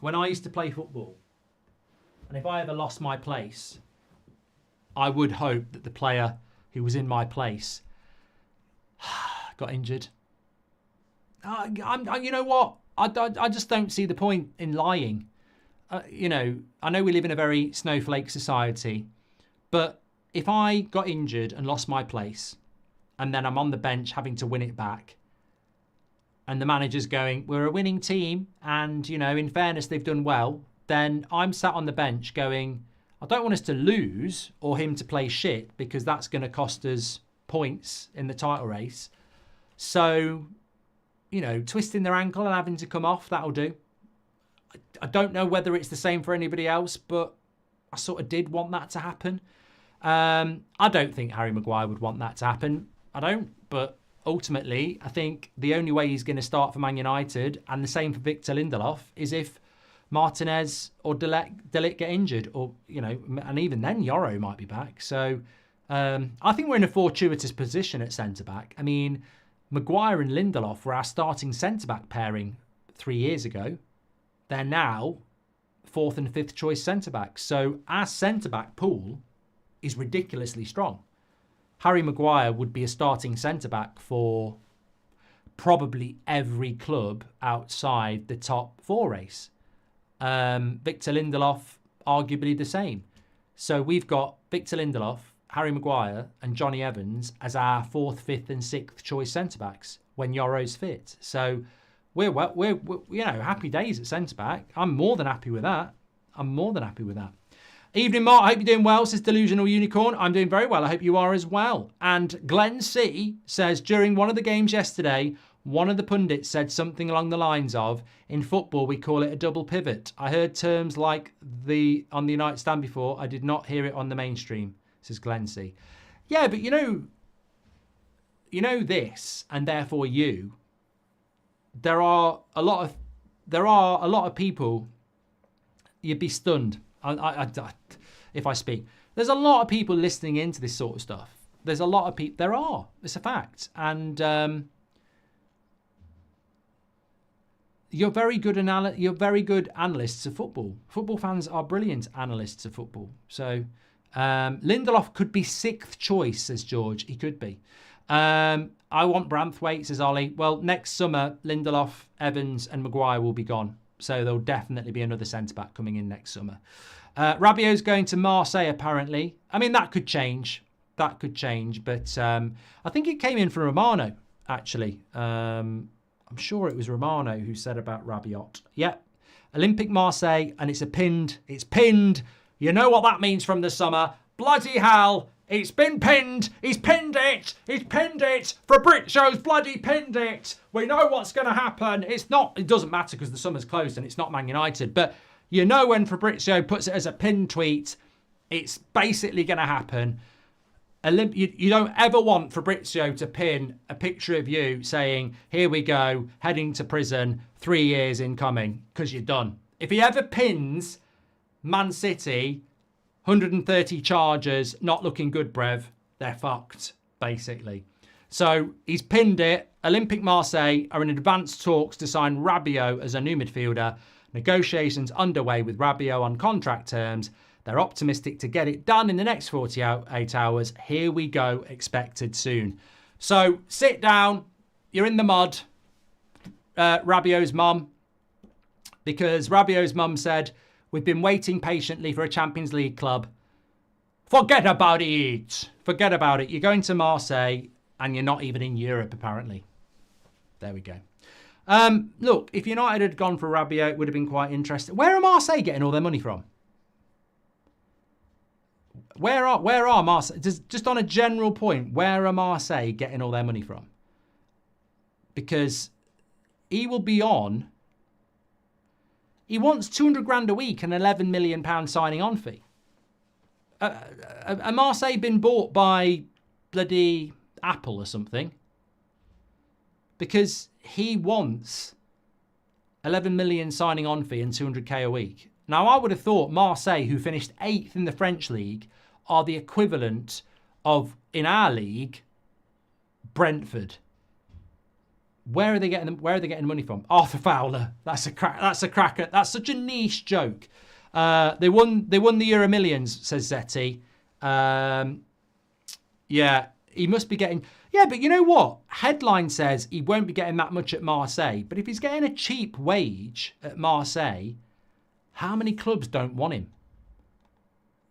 When I used to play football, and if I ever lost my place, I would hope that the player who was in my place got injured. You know what? I just don't see the point in lying. I know we live in a very snowflake society, but if I got injured and lost my place, and then I'm on the bench having to win it back, and the manager's going, we're a winning team, and, in fairness, they've done well, then I'm sat on the bench going, I don't want us to lose or him to play shit because that's going to cost us points in the title race. So, twisting their ankle and having to come off, that'll do. I don't know whether it's the same for anybody else, but I sort of did want that to happen. I don't think Harry Maguire would want that to happen. I don't, but ultimately, I think the only way he's going to start for Man United, and the same for Victor Lindelof, is if Martinez or De Ligt get injured, or, and even then Yoro might be back. So I think we're in a fortuitous position at centre-back. Maguire and Lindelof were our starting centre-back pairing 3 years ago. They're now fourth and fifth choice centre-backs. So our centre-back pool is ridiculously strong. Harry Maguire would be a starting centre-back for probably every club outside the top four race. Victor Lindelof, arguably the same. So we've got Victor Lindelof, Harry Maguire and Johnny Evans as our fourth, fifth and sixth choice centre-backs when Yoro's fit. So we're happy days at centre-back. I'm more than happy with that. Evening, Mark. I hope you're doing well, says Delusional Unicorn. I'm doing very well. I hope you are as well. And Glenn C says, during one of the games yesterday, one of the pundits said something along the lines of, in football, we call it a double pivot. I heard terms like on the United stand before. I did not hear it on the mainstream, says Glenn C. Yeah, but you know this, and therefore you, there are a lot of people, you'd be stunned. If I speak, there's a lot of people listening into this sort of stuff. There's a lot of people. There are. It's a fact. And you're very good analysts of football. Football fans are brilliant analysts of football. So Lindelof could be sixth choice, says George. He could be. I want Branthwaite, says Ollie. Well, next summer, Lindelof, Evans and Maguire will be gone. So there'll definitely be another centre-back coming in next summer. Rabiot's going to Marseille, apparently. That could change. But I think it came in from Romano, actually. I'm sure it was Romano who said about Rabiot. Yep. Olympique Marseille, and it's pinned. You know what that means from the summer. Bloody hell. It's been pinned. He's pinned it. Fabrizio's bloody pinned it. We know what's going to happen. It doesn't matter because the summer's closed and it's not Man United. But when Fabrizio puts it as a pinned tweet, it's basically going to happen. You don't ever want Fabrizio to pin a picture of you saying, here we go, heading to prison, 3 years incoming, because you're done. If he ever pins Man City, 130 charges, not looking good, Brev, they're fucked, basically. So he's pinned it. Olympique Marseille are in advanced talks to sign Rabiot as a new midfielder. Negotiations underway with Rabiot on contract terms. They're optimistic to get it done in the next 48 hours. Here we go, expected soon. So sit down. You're in the mud, Rabiot's mum, because Rabiot's mum said, we've been waiting patiently for a Champions League club. Forget about it. Forget about it. You're going to Marseille and you're not even in Europe, apparently. There we go. Look, if United had gone for Rabiot, it would have been quite interesting. Where are Marseille getting all their money from? Where are Marseille? Just on a general point, where are Marseille getting all their money from? Because he will be on. He wants 200 grand a week and 11 million pound signing on fee. Are Marseille been bought by bloody Apple or something? Because he wants 11 million signing on fee and 200k a week. Now, I would have thought Marseille, who finished 8th in the French league, are the equivalent of, in our league, Brentford. Where are they getting them? Where are they getting money from? Arthur Fowler. That's a cracker. That's such a niche joke. They won the Euro Millions, says Zetti. Yeah, he must be getting. Yeah, but you know what? Headline says he won't be getting that much at Marseille. But if he's getting a cheap wage at Marseille, how many clubs don't want him?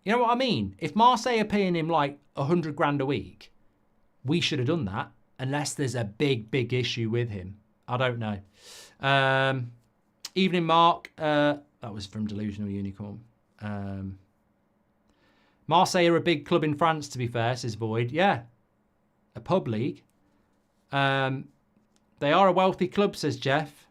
You know what I mean? If Marseille are paying him like 100 grand a week, we should have done that. Unless there's a big issue with him. I don't know. Evening, Mark. That was from Delusional Unicorn. Marseille are a big club in France, to be fair, says Void. Yeah. A pub league. They are a wealthy club, says Jeff.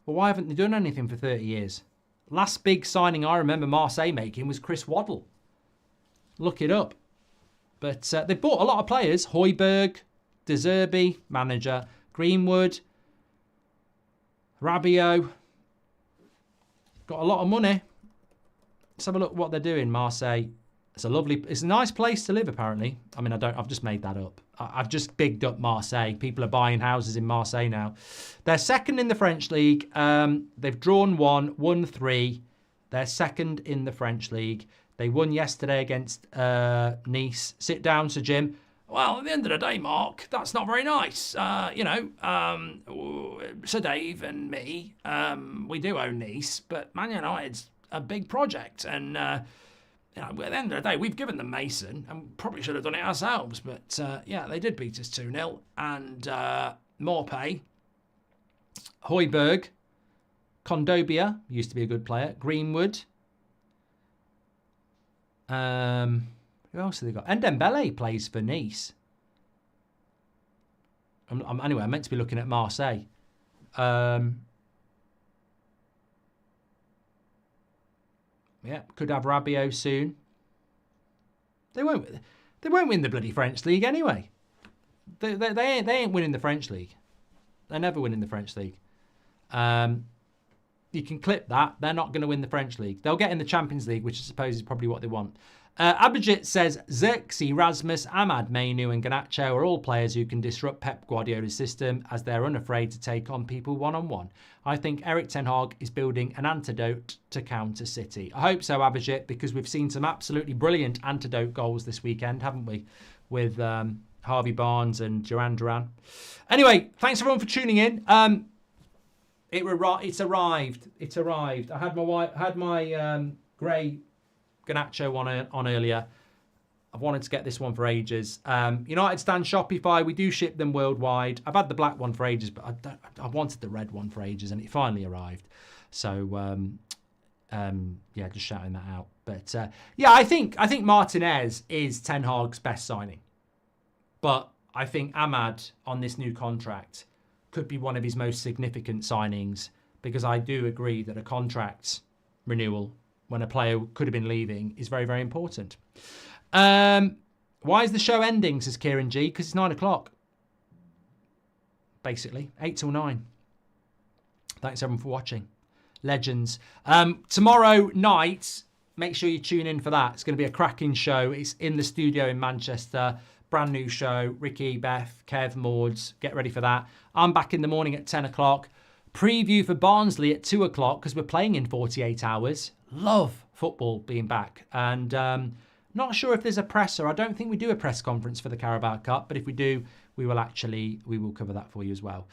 Well, why haven't they done anything for 30 years? Last big signing I remember Marseille making was Chris Waddle. Look it up. But they've bought a lot of players. Højbjerg, De Zerbi, manager. Greenwood. Rabiot. Got a lot of money. Let's have a look what they're doing, Marseille. It's a nice place to live, apparently. I mean, I've just made that up. I've just bigged up Marseille. People are buying houses in Marseille now. They're second in the French league. They've drawn one, won 3. They're second in the French league. They won yesterday against Nice. Sit down, Sir Jim. Well, at the end of the day, Mark, that's not very nice. Sir Dave and me, we do own Nice, but Man United's a big project. And, at the end of the day, we've given them Mason and probably should have done it ourselves. But, yeah, they did beat us 2-0. And more pay. Højbjerg. Kondobia, used to be a good player. Greenwood. Who else have they got? And Dembele plays for Nice. Anyway, I'm meant to be looking at Marseille. Yeah, could have Rabiot soon. They won't win the bloody French league anyway. They ain't winning the French league. They're never winning the French league. You can clip that. They're not going to win the French league. They'll get in the Champions League, which I suppose is probably what they want. Abhijit says, Xerxes, Rasmus, Ahmad, Mainu and Garnacho are all players who can disrupt Pep Guardiola's system as they're unafraid to take on people one-on-one. I think Erik ten Hag is building an antidote to counter City. I hope so, Abhijit, because we've seen some absolutely brilliant antidote goals this weekend, haven't we? With Harvey Barnes and Duran Duran. Anyway, thanks everyone for tuning in. It's arrived. It's arrived. I had my grey Garnacho on earlier. I've wanted to get this one for ages. United Stand Shopify. We do ship them worldwide. I've had the black one for ages, but I wanted the red one for ages, and it finally arrived. So yeah, just shouting that out. But yeah, I think Martinez is Ten Hag's best signing, but I think Ahmad on this new contract could be one of his most significant signings, because I do agree that a contract renewal when a player could have been leaving is very, very important. Why is the show ending, says Kieran G? Because it's 9 o'clock. Basically, 8 till 9. Thanks everyone for watching. Legends. Tomorrow night, make sure you tune in for that. It's going to be a cracking show. It's in the studio in Manchester. Brand new show. Ricky, Beth, Kev, Mords. Get ready for that. I'm back in the morning at 10 o'clock. Preview for Barnsley at 2 o'clock because we're playing in 48 hours. Love football being back. And Not sure if there's a presser. I don't think we do a press conference for the Carabao Cup, but if we do, we will cover that for you as well.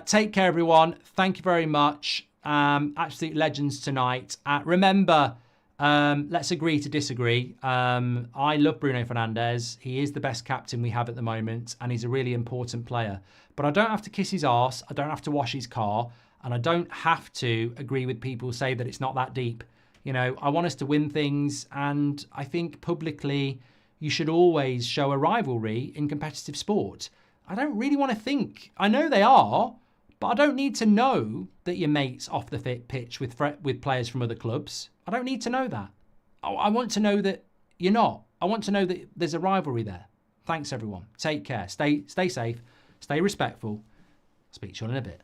Take care, everyone. Thank you very much. Absolute legends tonight. Remember, let's agree to disagree. I love Bruno Fernandes. He is the best captain we have at the moment, and he's a really important player. But I don't have to kiss his arse. I don't have to wash his car, and I don't have to agree with people who say that it's not that deep. You know, I want us to win things, and I think publicly you should always show a rivalry in competitive sport. I don't really want to think. I know they are, but I don't need to know that your mate's off the pitch with players from other clubs. I don't need to know that. I want to know that you're not. I want to know that there's a rivalry there. Thanks, everyone. Take care. Stay safe. Stay respectful. Speak to you in a bit.